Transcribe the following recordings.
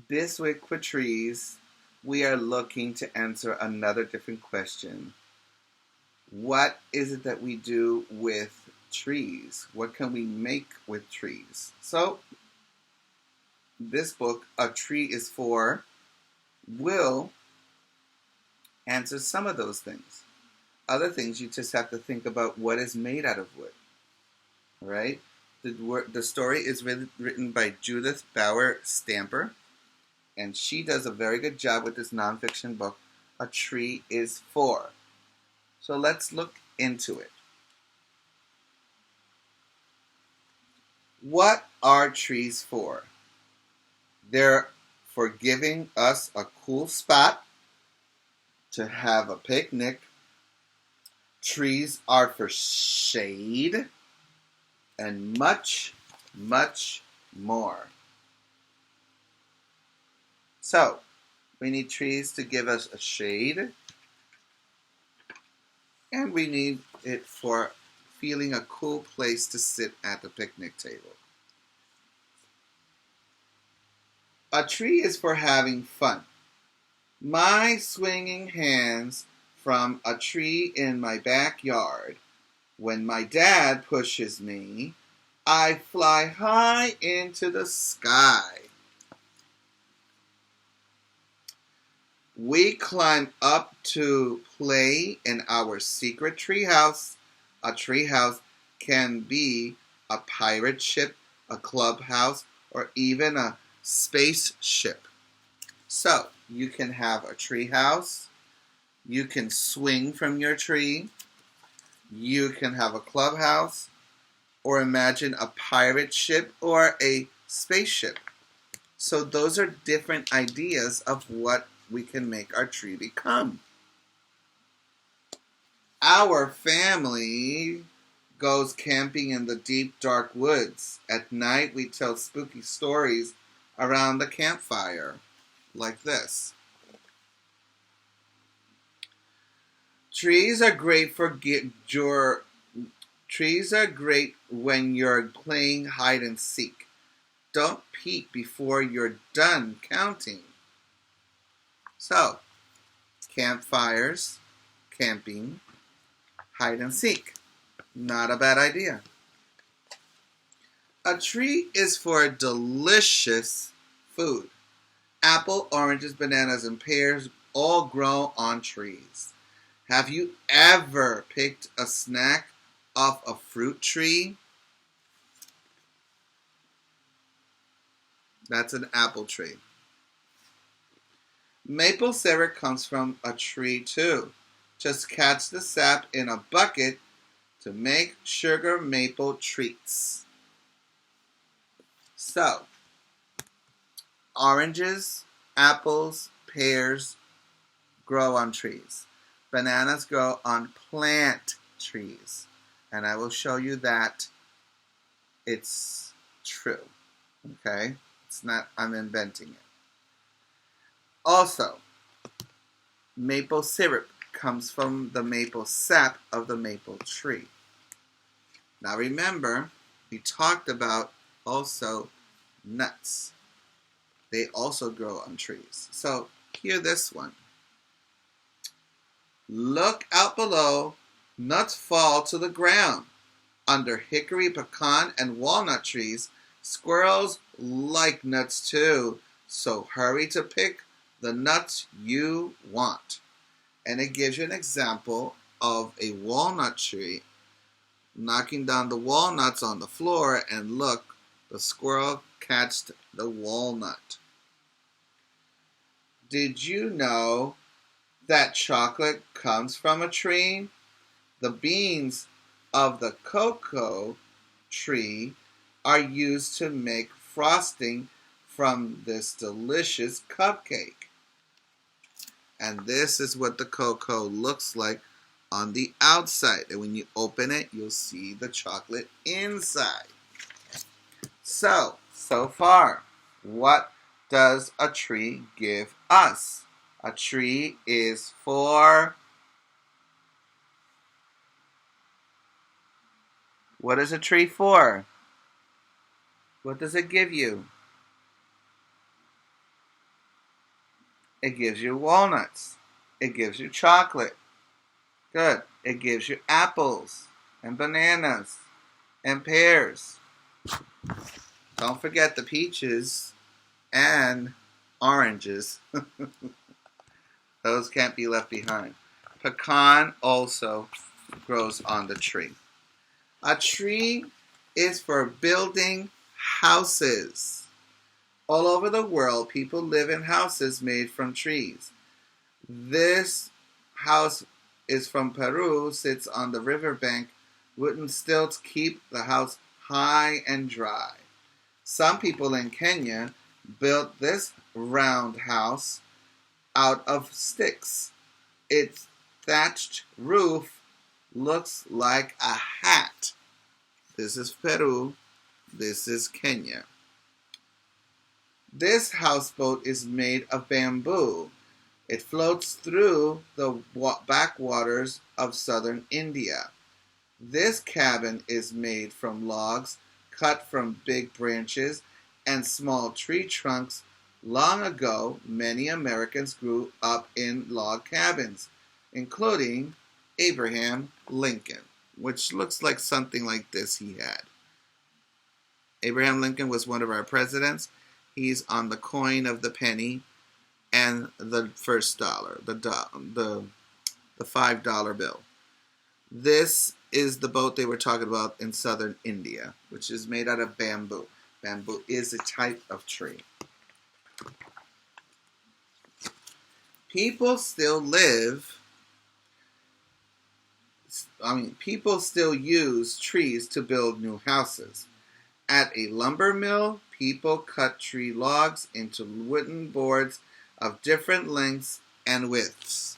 This week for trees, we are looking to answer another different question. What is it that we do with trees? What can we make with trees? So, this book, A Tree is For, will answer some of those things. Other things, you just have to think about what is made out of wood. Right? The story is written by Judith Bauer Stamper, and she does a very good job with this nonfiction book, A Tree is For. So let's look into it. What are trees for? They're for giving us a cool spot to have a picnic. Trees are for shade and much, much more. So, we need trees to give us a shade, and we need it for feeling a cool place to sit at the picnic table. A tree is for having fun. My swinging hands from a tree in my backyard. When my dad pushes me, I fly high into the sky. We climb up to play in our secret treehouse. A treehouse can be a pirate ship, a clubhouse, or even a spaceship. So, you can have a treehouse, you can swing from your tree, you can have a clubhouse, or imagine a pirate ship or a spaceship. So those are different ideas of what we can make our tree become. Our family goes camping in the deep, dark woods. At night, we tell spooky stories around the campfire, like this. Trees are great Trees are great when you're playing hide and seek. Don't peek before you're done counting. So, campfires, camping, hide and seek. Not a bad idea. A tree is for delicious food. Apple, oranges, bananas, and pears all grow on trees. Have you ever picked a snack off a fruit tree? That's an apple tree. Maple syrup comes from a tree too. Just catch the sap in a bucket to make sugar maple treats. So, oranges, apples, pears grow on trees. Bananas grow on plant trees. And I will show you that it's true. Okay? It's not, I'm inventing it. Also, maple syrup comes from the maple sap of the maple tree. Now remember, we talked about also nuts. They also grow on trees. So, hear this one. Look out below, nuts fall to the ground. Under hickory, pecan, and walnut trees, squirrels like nuts too. So hurry to pick the nuts you want. And it gives you an example of a walnut tree knocking down the walnuts on the floor, and look, the squirrel catched the walnut. Did you know that chocolate comes from a tree? The beans of the cocoa tree are used to make frosting from this delicious cupcake. And this is what the cocoa looks like on the outside. And when you open it, you'll see the chocolate inside. So far, what does a tree give us? A tree is for... What is a tree for? What does it give you? It gives you walnuts. It gives you chocolate. Good. It gives you apples and bananas and pears. Don't forget the peaches and oranges. Those can't be left behind. Pecan also grows on the tree. A tree is for building houses. All over the world, people live in houses made from trees. This house is from Peru, sits on the riverbank. Wooden stilts keep the house high and dry. Some people in Kenya built this round house out of sticks. Its thatched roof looks like a hat. This is Peru. This is Kenya. This houseboat is made of bamboo. It floats through the backwaters of southern India. This cabin is made from logs cut from big branches and small tree trunks. Long ago, many Americans grew up in log cabins, including Abraham Lincoln, which looks like something like this he had. Abraham Lincoln was one of our presidents. He's on the coin of the penny and the first dollar, the $5 bill. This is the boat they were talking about in southern India, which is made out of bamboo. Bamboo is a type of tree. People still use trees to build new houses. At a lumber mill, people cut tree logs into wooden boards of different lengths and widths.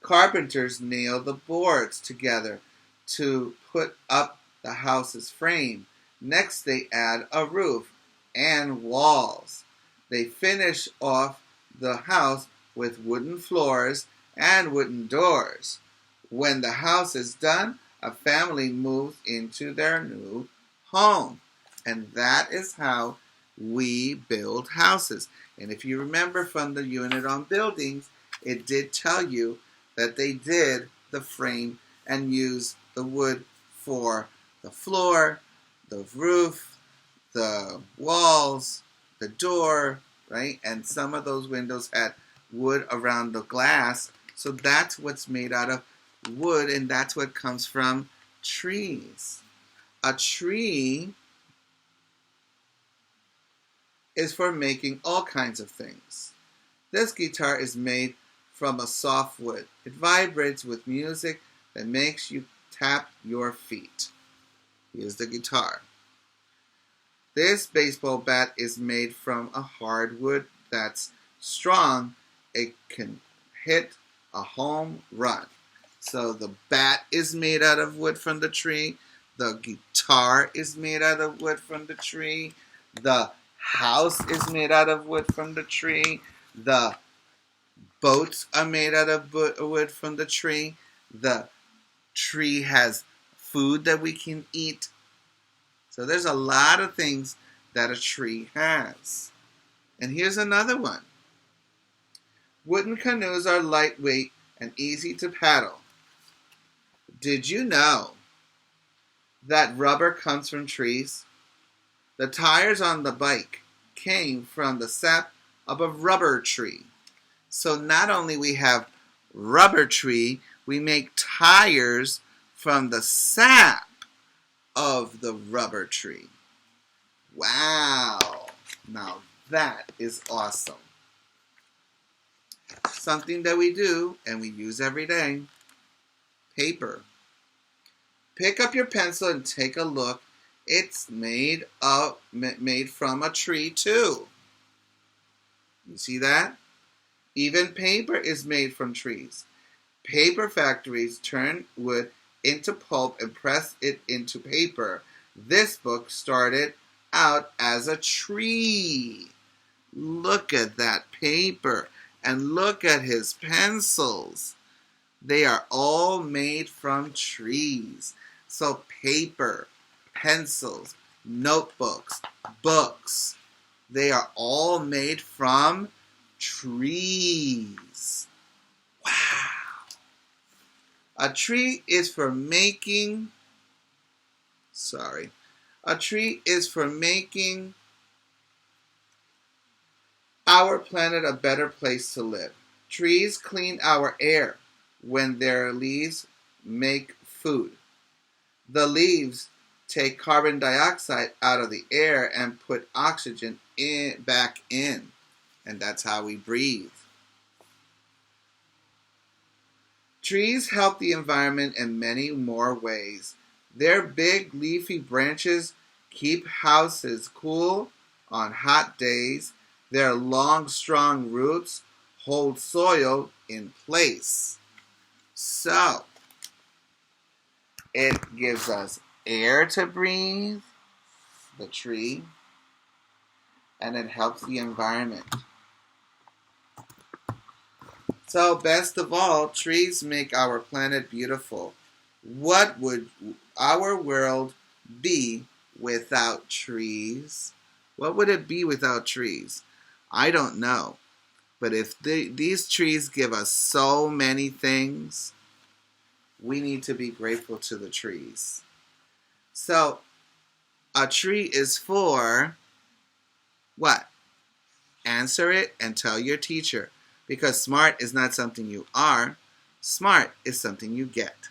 Carpenters nail the boards together to put up the house's frame. Next, they add a roof and walls. They finish off the house with wooden floors and wooden doors. When the house is done, a family moves into their new home. And that is how we build houses. And if you remember from the unit on buildings, it did tell you that they did the frame and used the wood for the floor, the roof, the walls, the door, right? And some of those windows had wood around the glass. So that's what's made out of wood, and that's what comes from trees. A tree is for making all kinds of things. This guitar is made from a soft wood. It vibrates with music that makes you tap your feet. Here's the guitar. This baseball bat is made from a hardwood that's strong. It can hit a home run. So the bat is made out of wood from the tree. The guitar is made out of wood from the tree. The house is made out of wood from the tree. The boats are made out of wood from the tree. The tree has food that we can eat. So there's a lot of things that a tree has. And here's another one. Wooden canoes are lightweight and easy to paddle. Did you know that rubber comes from trees? The tires on the bike came from the sap of a rubber tree. So not only we have rubber tree, we make tires from the sap of the rubber tree. Wow! Now that is awesome. Something that we do and we use every day. Paper. Pick up your pencil and take a look. It's made from a tree too. You see that? Even paper is made from trees. Paper factories turn wood into pulp and press it into paper. This book started out as a tree. Look at that paper and look at his pencils. They are all made from trees. So paper, pencils, notebooks, books, they are all made from trees. Wow. A tree is for making our planet a better place to live. Trees clean our air when their leaves make food. The leaves take carbon dioxide out of the air and put oxygen back in. And that's how we breathe. Trees help the environment in many more ways. Their big leafy branches keep houses cool on hot days. Their long, strong roots hold soil in place. So, it gives us air to breathe, the tree, and it helps the environment. So, best of all, trees make our planet beautiful. What would our world be without trees? What would it be without trees? I don't know. But if these trees give us so many things, we need to be grateful to the trees. So, a tree is for what? Answer it and tell your teacher. Because smart is not something you are. Smart is something you get.